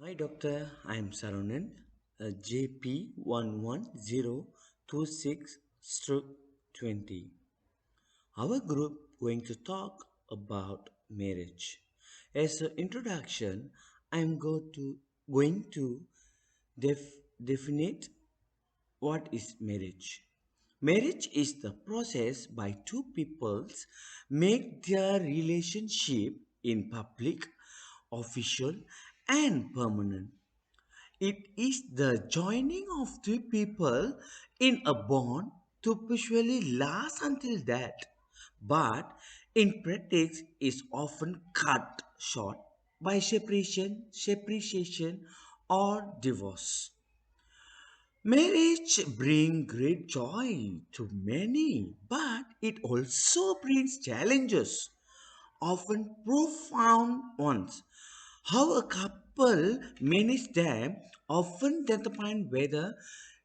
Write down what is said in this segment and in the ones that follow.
Hi doctor, I am Saronan, JP11026/20. Our group going to talk about marriage. As an introduction, I am going to definite what is marriage. Marriage is the process by two peoples make their relationship in public, official and permanent. It is the joining of two people in a bond to usually last until death, but in practice is often cut short by separation, or divorce. Marriage brings great joy to many, but it also brings challenges, often profound ones. How a couple manage them often determine whether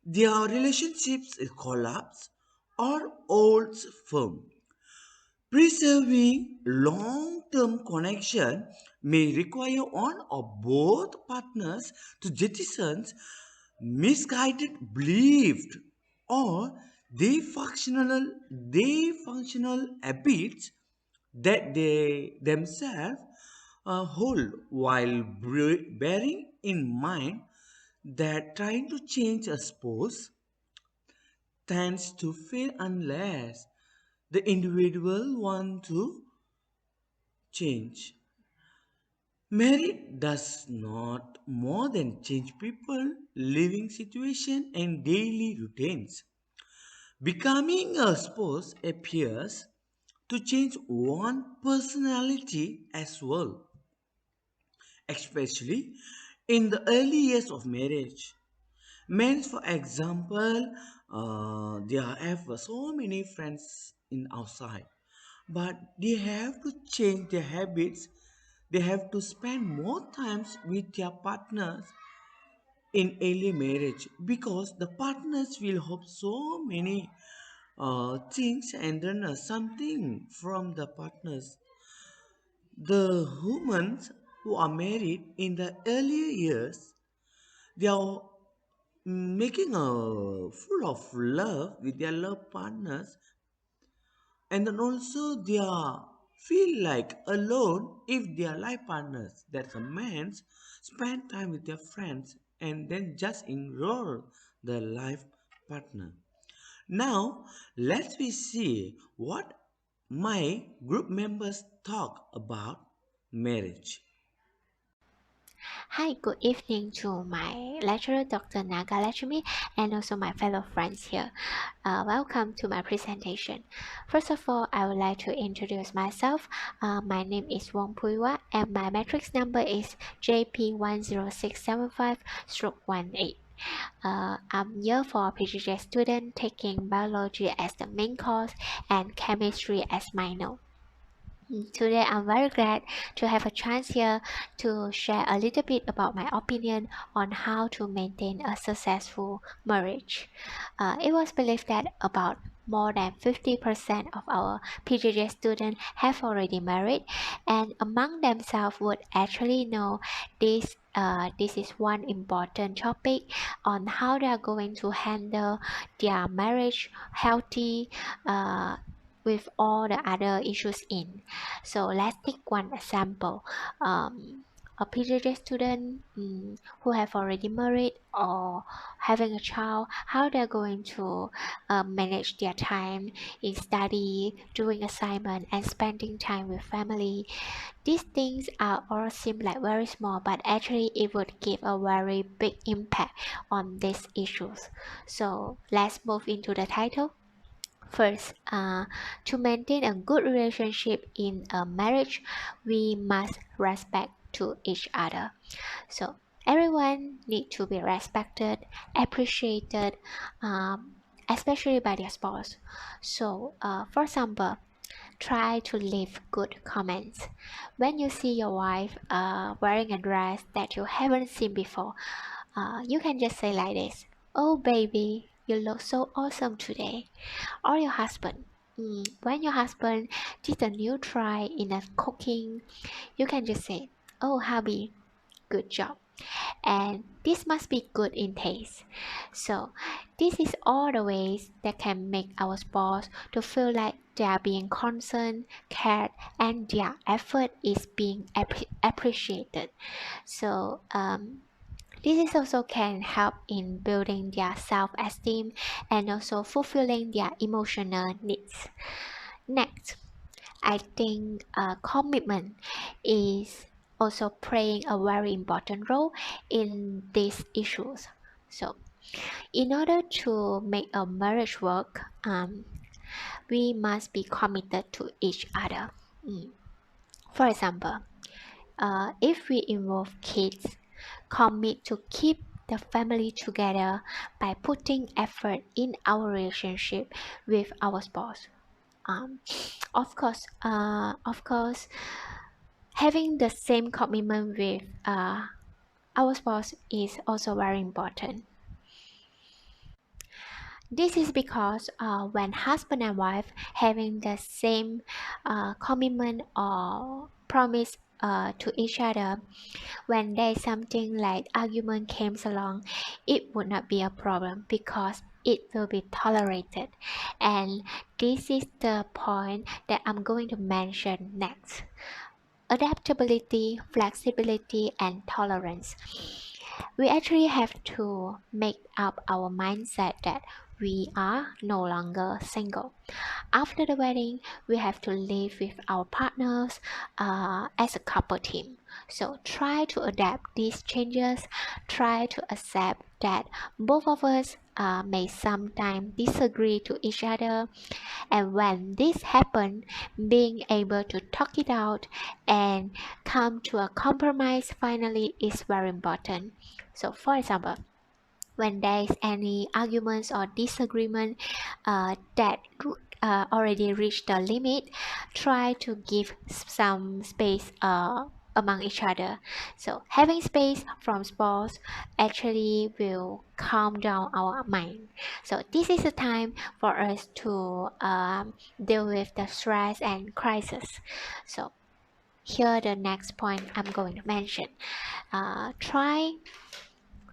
their relationships is collapse or holds firm. Preserving long-term connection may require one or both partners to jettison misguided beliefs or dysfunctional habits that they themselves hold while bearing in mind that trying to change a spouse tends to fail unless the individual want to change. Marriage does not more than change people, living situation and daily routines. Becoming a spouse appears to change one personality as well, especially in the early years of marriage. Men, for example, they have so many friends in outside, but they have to change their habits. They have to spend more times with their partners in early marriage because the partners will have so many things and then something from the partners. The humans who are married in the earlier years, they are making a full of love with their love partners, and then also they are feel like alone if their life partners, that a man's spend time with their friends and then just enroll the life partner. Now let's we see what my group members talk about marriage. Hi, good evening to my lecturer, Dr. Nagalakshmi, and also my fellow friends here. Welcome to my presentation. First of all, I would like to introduce myself. My name is Wong Puiwa, and my matrix number is JP10675/18. I'm here for a PGJ student taking biology as the main course and chemistry as minor. Today, I'm very glad to have a chance here to share a little bit about my opinion on how to maintain a successful marriage. It was believed that about more than 50% of our PGJ students have already married, and among themselves would actually know this is one important topic on how they are going to handle their marriage healthy with all the other issues in. So let's take one example. A PhD student who have already married or having a child, how they're going to manage their time in study, doing assignment, and spending time with family. These things are all seem like very small, but actually it would give a very big impact on these issues. So let's move into the title. First, to maintain a good relationship in a marriage, we must respect to each other. So everyone need to be respected, appreciated, especially by their spouse. So, for example, try to leave good comments. When you see your wife wearing a dress that you haven't seen before, you can just say like this: "Oh, baby, you look so awesome today." Or your husband. When your husband did a new try in a cooking, you can just say, "Oh, hubby, good job." and this must be good in taste. So this is all the ways that can make our spouse to feel like they are being concerned, cared, and their effort is being appreciated. So this is also can help in building their self-esteem and also fulfilling their emotional needs. Next, I think commitment is also playing a very important role in these issues. So, in order to make a marriage work, we must be committed to each other. Mm. For example, if we involve kids, commit to keep the family together by putting effort in our relationship with our spouse. Um, of course, having the same commitment with our spouse is also very important. This is because when husband and wife having the same commitment or promise to each other, when there's something like argument comes along, it would not be a problem because it will be tolerated. And this is the point that I'm going to mention next. Adaptability, flexibility, and tolerance. We actually have to make up our mindset that we are no longer single. After the wedding, we have to live with our partners as a couple team. So try to adapt these changes, try to accept that both of us may sometimes disagree to each other, and when this happens, being able to talk it out and come to a compromise finally is very important. So for example, when there is any arguments or disagreement that already reached the limit, try to give some space among each other. So having space from spouse actually will calm down our mind. So this is the time for us to deal with the stress and crisis. So here the next point I'm going to mention. Try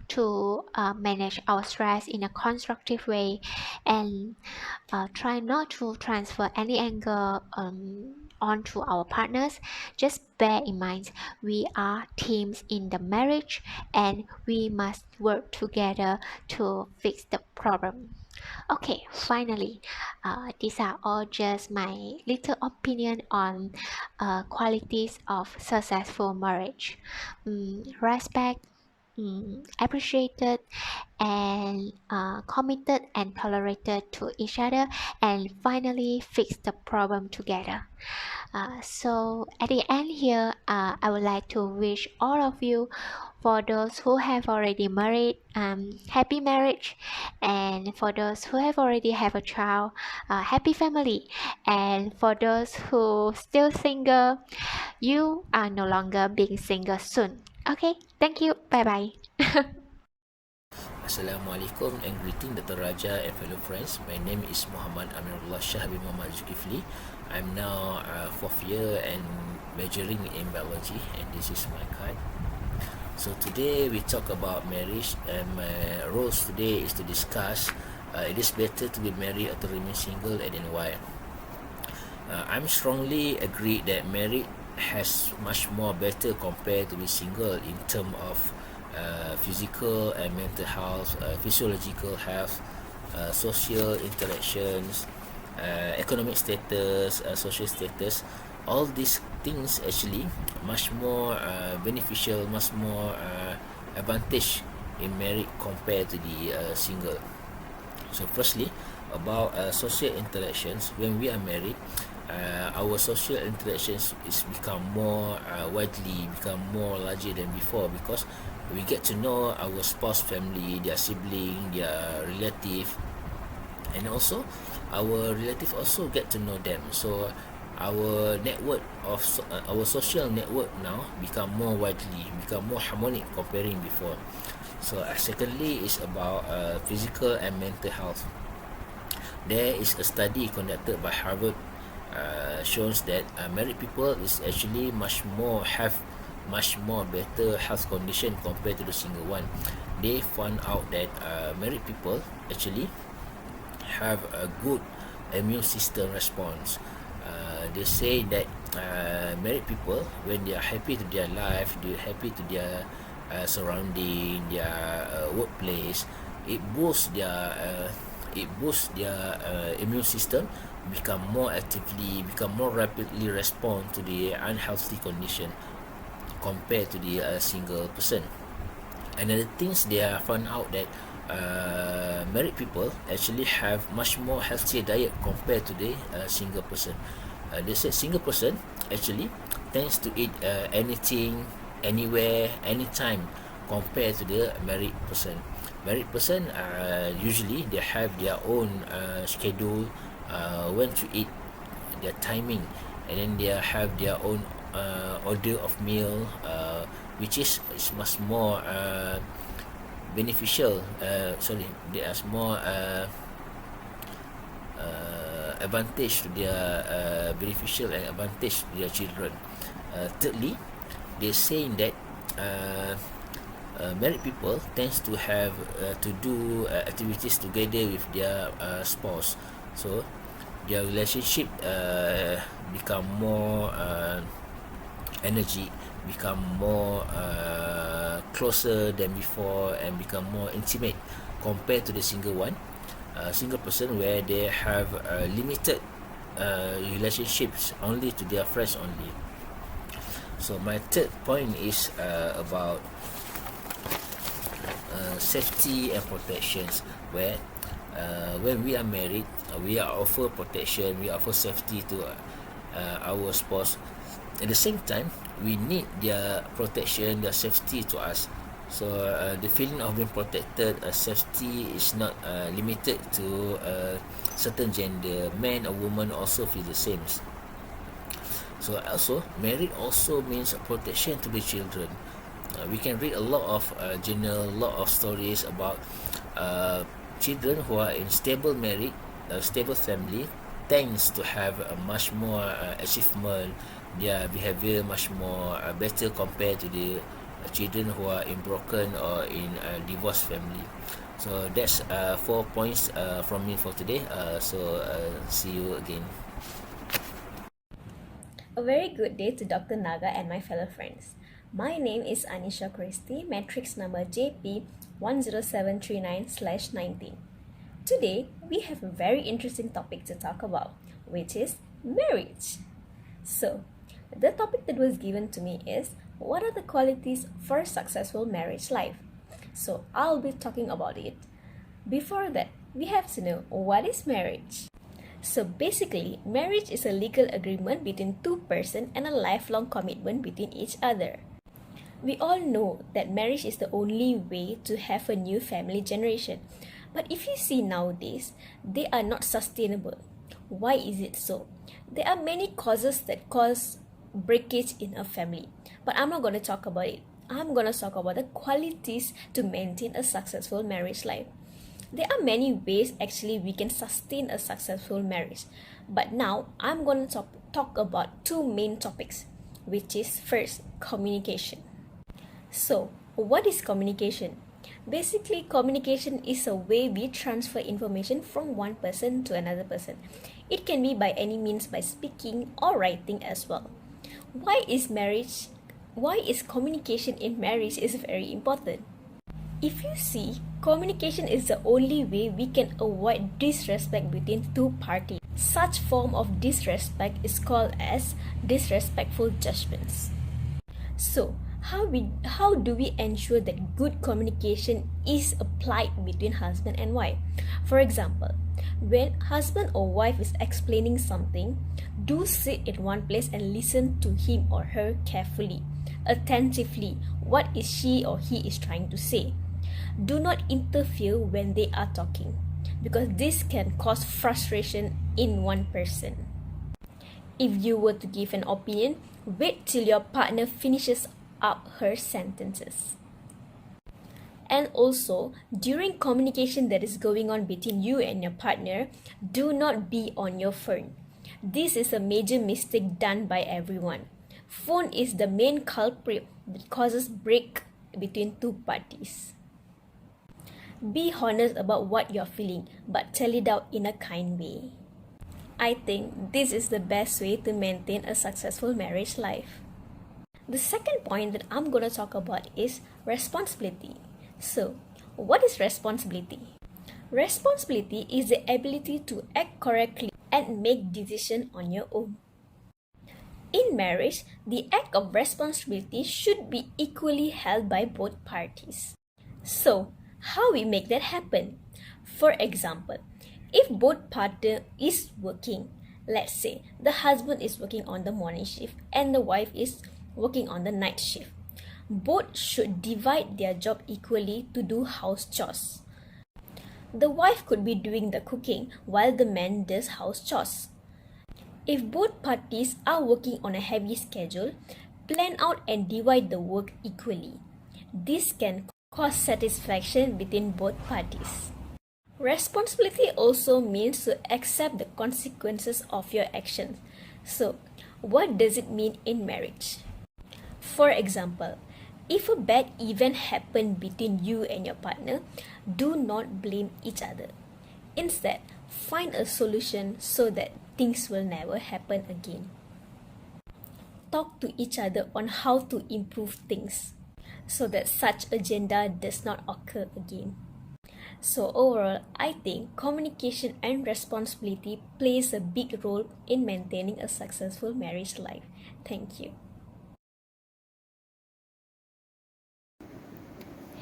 to manage our stress in a constructive way and try not to transfer any anger onto our partners. Just bear in mind we are teams in the marriage and we must work together to fix the problem. Okay, finally, these are all just my little opinion on qualities of successful marriage. Respect, appreciated, and committed and tolerated to each other, and finally fix the problem together. So at the end here, I would like to wish all of you, for those who have already married, happy marriage, and for those who have already have a child, happy family, and for those who still single, you are no longer being single soon. Okay, thank you. Bye bye. Assalamualaikum and greeting Dr. Raja and fellow friends. My name is Muhammad Amirullah Shah bin Muhammad Zulkifli. I'm now fourth year and majoring in biology, and this is my card. So today we talk about marriage, and my roles today is to discuss it is better to be married or to remain single, and then why. I'm strongly agree that married has much more better compared to be single in terms of physical and mental health, physiological health, social interactions, economic status, social status. All these things actually much more beneficial, much more advantage in married compared to the single. So firstly, about social interactions, when we are married, our social interactions is become more widely, become more larger than before, because we get to know our spouse family, their sibling, their relative, and also our relative also get to know them. So our network of our social network now become more widely, become more harmonic comparing before. So secondly is about physical and mental health. There is a study conducted by Harvard shows that married people is actually much more have much more better health condition compared to the single one. They found out that married people actually have a good immune system response. They say that married people, when they are happy to their life, they are happy to their surrounding, their workplace, it boosts their immune system, become more actively, become more rapidly respond to the unhealthy condition compared to the single person. Another things they are found out that married people actually have much more healthier diet compared to the single person. They said single person actually tends to eat anything, anywhere, anytime compared to the married person. Married person usually they have their own schedule when to eat, their timing, and then they have their own order of meal, which is much more beneficial. Sorry, they are more advantage to their beneficial and advantage to their children. Thirdly, they're saying that married people tends to have to do activities together with their spouse, so their relationship become more energy, become more closer than before, and become more intimate compared to the single one, single person, where they have limited relationships only to their friends only. So my third point is about safety and protections, where when we are married, we are offer protection, we offer safety to our spouse. At the same time, we need their protection, their safety to us. So the feeling of being protected, safety is not limited to certain gender. Man or woman also feel the same. So also, married also means protection to the children. We can read a lot of journal, a lot of stories about children who are in stable marriage, stable family, tends to have a much more achievement, their behavior much more better compared to the children who are in broken or in divorced family. So that's 4 points from me for today. See you again. A very good day to Dr. Naga and my fellow friends. My name is Anisha Christie, matrix number JP10739/19. Today, we have a very interesting topic to talk about, which is marriage. So, the topic that was given to me is, what are the qualities for a successful marriage life? So, I'll be talking about it. Before that, we have to know, what is marriage? So basically, marriage is a legal agreement between two persons and a lifelong commitment between each other. We all know that marriage is the only way to have a new family generation. But if you see nowadays, they are not sustainable. Why is it so? There are many causes that cause breakage in a family. But I'm not going to talk about it. I'm going to talk about the qualities to maintain a successful marriage life. There are many ways actually we can sustain a successful marriage. But now I'm going to talk about two main topics, which is first, communication. So, what is communication? Basically, communication is a way we transfer information from one person to another person. It can be by any means, by speaking or writing as well. Why is communication in marriage is very important? If you see, communication is the only way we can avoid disrespect between two parties. Such form of disrespect is called as disrespectful judgments. So, how do we ensure that good communication is applied between husband and wife? For example, when husband or wife is explaining something, do sit in one place and listen to him or her carefully, attentively, what is she or he is trying to say. Do not interfere when they are talking, because this can cause frustration in one person. If you were to give an opinion, wait till your partner finishes up her sentences. And also, during communication that is going on between you and your partner, do not be on your phone. This is a major mistake done by everyone. Phone is the main culprit that causes break between two parties. Be honest about what you're feeling, but tell it out in a kind way. I think this is the best way to maintain a successful marriage life. The second point that I'm going to talk about is responsibility. So, what is responsibility? Responsibility is the ability to act correctly and make decisions on your own. In marriage, the act of responsibility should be equally held by both parties. So, how we make that happen? For example, if both partner is working, let's say the husband is working on the morning shift and the wife is working on the night shift, both should divide their job equally to do house chores. The wife could be doing the cooking while the man does house chores. If both parties are working on a heavy schedule, plan out and divide the work equally. This can cause satisfaction between both parties. Responsibility also means to accept the consequences of your actions. So, what does it mean in marriage? For example, if a bad event happened between you and your partner, do not blame each other. Instead, find a solution so that things will never happen again. Talk to each other on how to improve things so that such agenda does not occur again. So overall, I think communication and responsibility plays a big role in maintaining a successful marriage life. Thank you.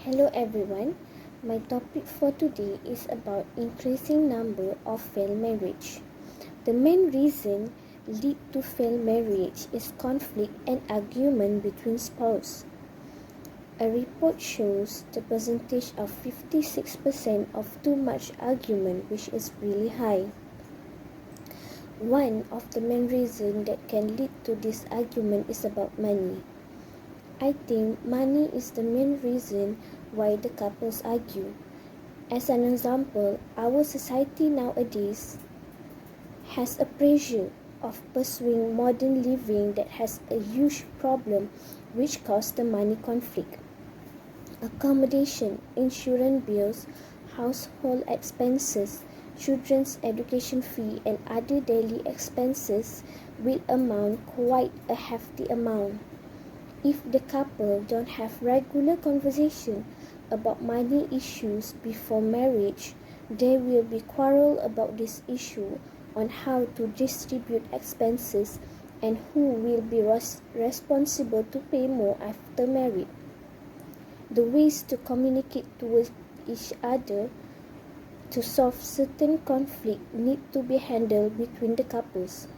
Hello everyone. My topic for today is about increasing number of failed marriage. The main reason lead to failed marriage is conflict and argument between spouses. A report shows the percentage of 56% of too much argument, which is really high. One of the main reasons that can lead to this argument is about money. I think money is the main reason why the couples argue. As an example, our society nowadays has a pressure of pursuing modern living that has a huge problem which causes the money conflict. Accommodation, insurance bills, household expenses, children's education fee and other daily expenses will amount quite a hefty amount. If the couple don't have regular conversation about money issues before marriage, there will be quarrel about this issue on how to distribute expenses and who will be responsible to pay more after marriage. The ways to communicate with each other to solve certain conflict need to be handled between the couples.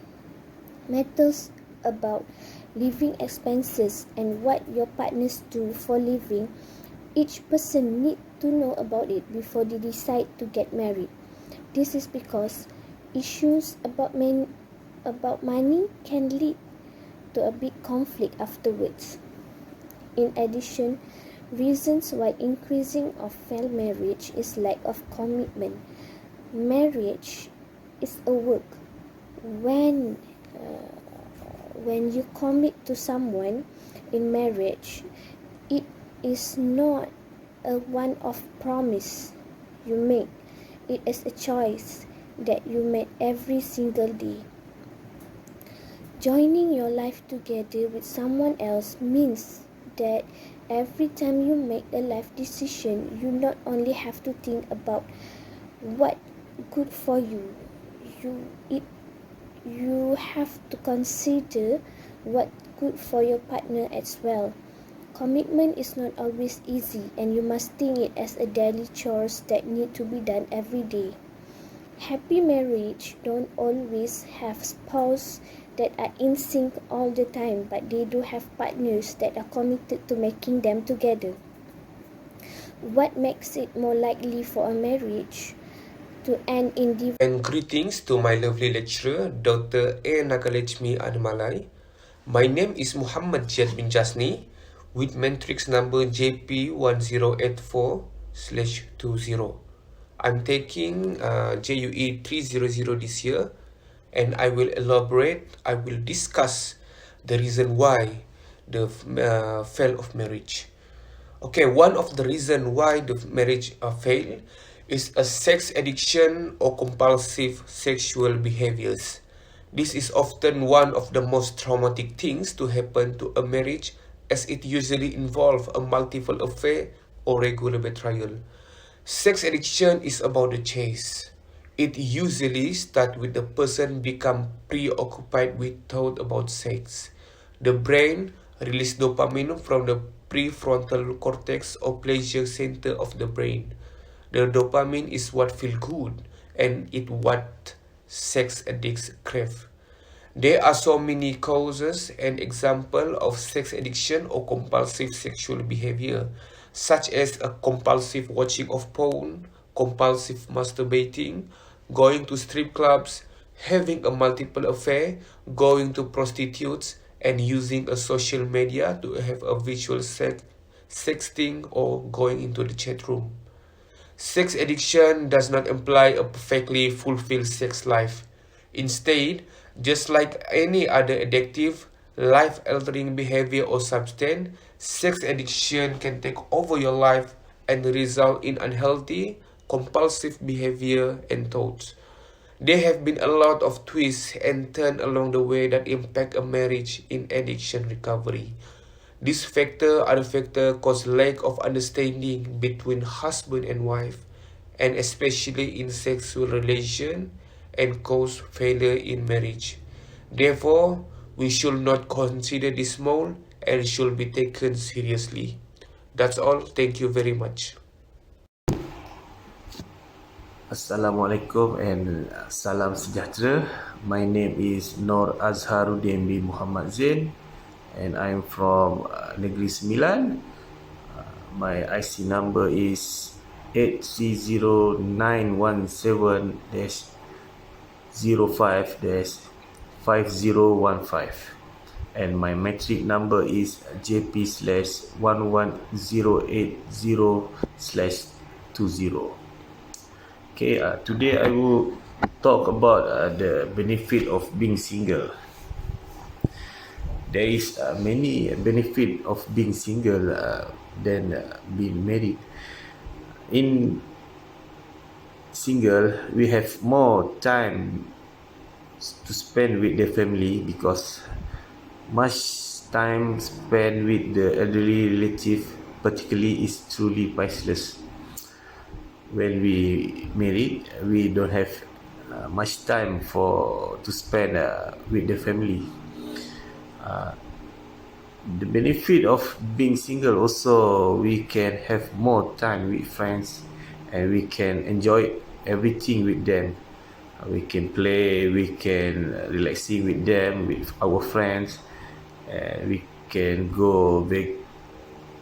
Matters about living expenses and what your partners do for living, each person need to know about it before they decide to get married. This is because issues about money can lead to a big conflict afterwards. In addition, reasons why increasing of failed marriage is lack of commitment. Marriage is a work. When you commit to someone in marriage, it is not a one-off promise you make. It is a choice that you make every single day. Joining your life together with someone else means that every time you make a life decision, you not only have to think about what good for you, you have to consider what good for your partner as well. Commitment is not always easy, and you must think it as a daily chores that need to be done every day. Happy marriage don't always have spouses that are in sync all the time, but they do have partners that are committed to making them together. What makes it more likely for a marriage to end in divorce? And greetings to my lovely lecturer, Dr. A. Nagalechmi Adamalai. My name is Muhammad Jiyad bin Jasni with matrix number JP1084/20. I'm taking JUE300 this year, and I will discuss the reason why the fail of marriage. Okay, one of the reason why the marriage fail is a sex addiction or compulsive sexual behaviors. This is often one of the most traumatic things to happen to a marriage, as it usually involves a multiple affair or regular betrayal. Sex addiction is about the chase. It usually starts with the person become preoccupied with thought about sex. The brain releases dopamine from the prefrontal cortex or pleasure center of the brain. The dopamine is what feels good and it what sex addicts crave. There are so many causes and examples of sex addiction or compulsive sexual behavior, such as a compulsive watching of porn, compulsive masturbating, going to strip clubs, having a multiple affair, going to prostitutes, and using a social media to have a visual sexting or going into the chat room. Sex addiction does not imply a perfectly fulfilled sex life. Instead, just like any other addictive, life-altering behavior or substance, sex addiction can take over your life and result in unhealthy, compulsive behavior and thoughts. There have been a lot of twists and turns along the way that impact a marriage in addiction recovery. These other factors cause lack of understanding between husband and wife, and especially in sexual relation, and cause failure in marriage. Therefore, we should not consider this small and should be taken seriously. That's all. Thank you very much. Assalamualaikum and salam sejahtera. My name is Nur Azharuddin bin Muhammad Zain and I'm from Negeri Sembilan. My IC number is 830917-05-5015 and my metric number is JP/11080/20. Okay, today I will talk about the benefit of being single. There is many benefit of being single than being married. In single, we have more time to spend with the family because much time spent with the elderly relative particularly is truly priceless. When we married, we don't have much time to spend with the family. The benefit of being single also, we can have more time with friends and we can enjoy everything with them. We can play, we can relaxing with them, with our friends, and we can go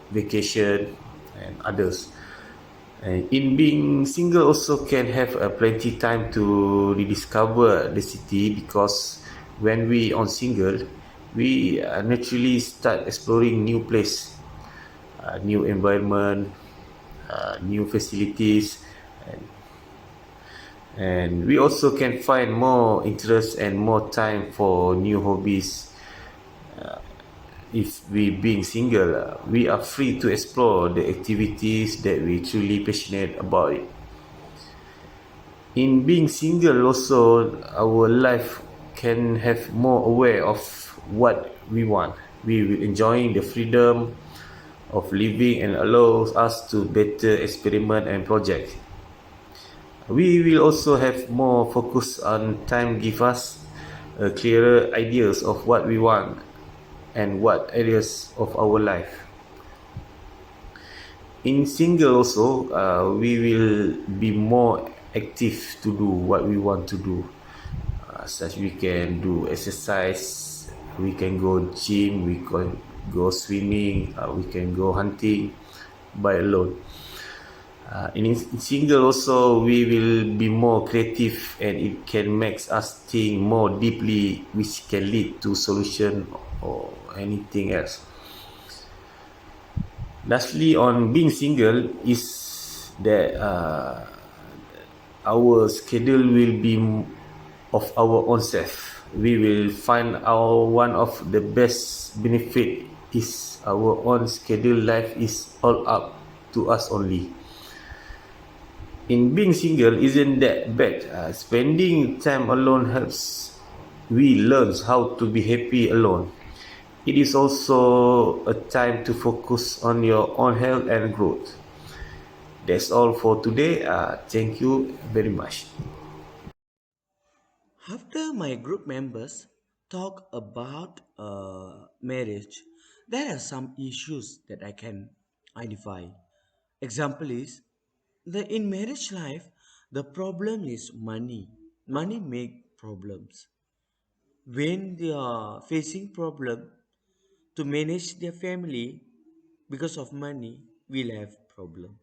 vacation and others. And in being single also can have plenty time to rediscover the city because when we on single, we naturally start exploring new place, new environment, new facilities, and we also can find more interest and more time for new hobbies. If we being single, we are free to explore the activities that we truly passionate about it. In being single also, our life can have more aware of what we want. We will enjoying the freedom of living and allows us to better experiment and project. We will also have more focus on time, give us clearer ideas of what we want and what areas of our life. In single also, we will be more active to do what we want to do. Such we can do exercise, we can go gym, we can go swimming, we can go hunting by alone. In single also, we will be more creative and it can make us think more deeply, which can lead to solution or anything else. Lastly, on being single is that our schedule will be of our own self. We will find one of the best benefit is our own schedule. Life is all up to us only. In being single isn't that bad. Spending time alone helps we learn how to be happy alone. It is also a time to focus on your own health and growth. That's all for today. Thank you very much. After my group members talk about marriage, there are some issues that I can identify. Example is the in marriage life, the problem is money. Money make problems. When they are facing problem to manage their family because of money, we'll have problem.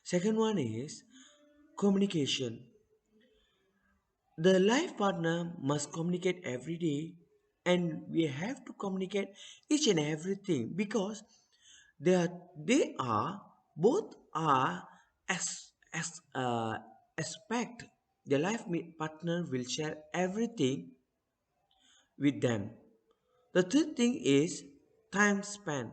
Second one is communication. The life partner must communicate every day, and we have to communicate each and everything because they are both are as expect the partner will share everything with them. The third thing is time spent.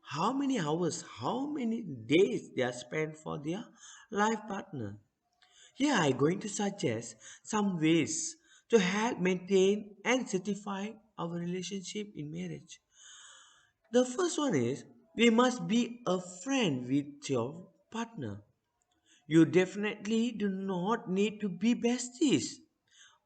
How many hours, how many days they are spent for their life partner. Here I'm going to suggest some ways to help maintain and certify our relationship in marriage. The first one is we must be a friend with your partner. You definitely do not need to be besties,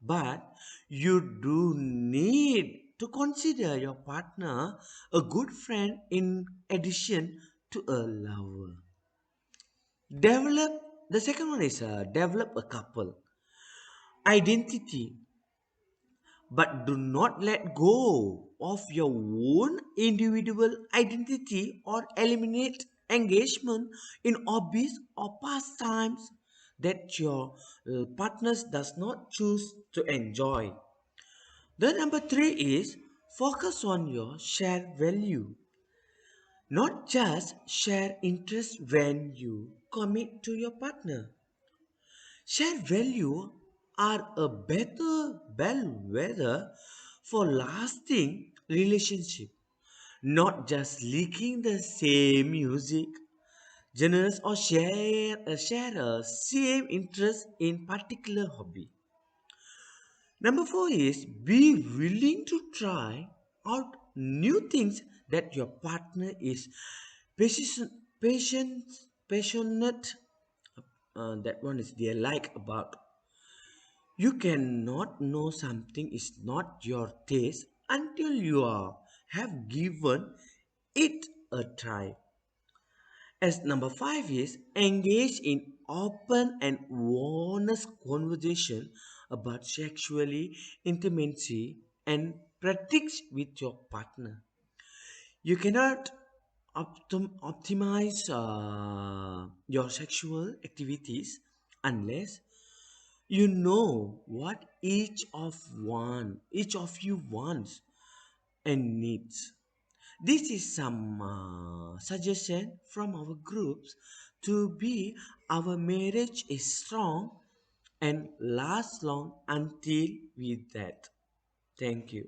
but you do need to consider your partner a good friend in addition to a lover. Develop the second one is develop a couple identity, but do not let go of your own individual identity or eliminate engagement in hobbies or pastimes that your partners does not choose to enjoy. The number three is focus on your shared value, not just share interest when you commit to your partner. Shared value are a better bellwether for lasting relationship, not just leaking the same music, genres or share a same interest in particular hobby. Number four is be willing to try out new things that your partner is patient, passionate. That one is they like about. You cannot know something is not your taste until have given it a try. As number five is engage in open and honest conversation about sexually intimacy and practice with your partner. You cannot optimize your sexual activities unless you know what each of you wants and needs. This is some suggestion from our groups to be our marriage is strong and last long until with that. Thank you.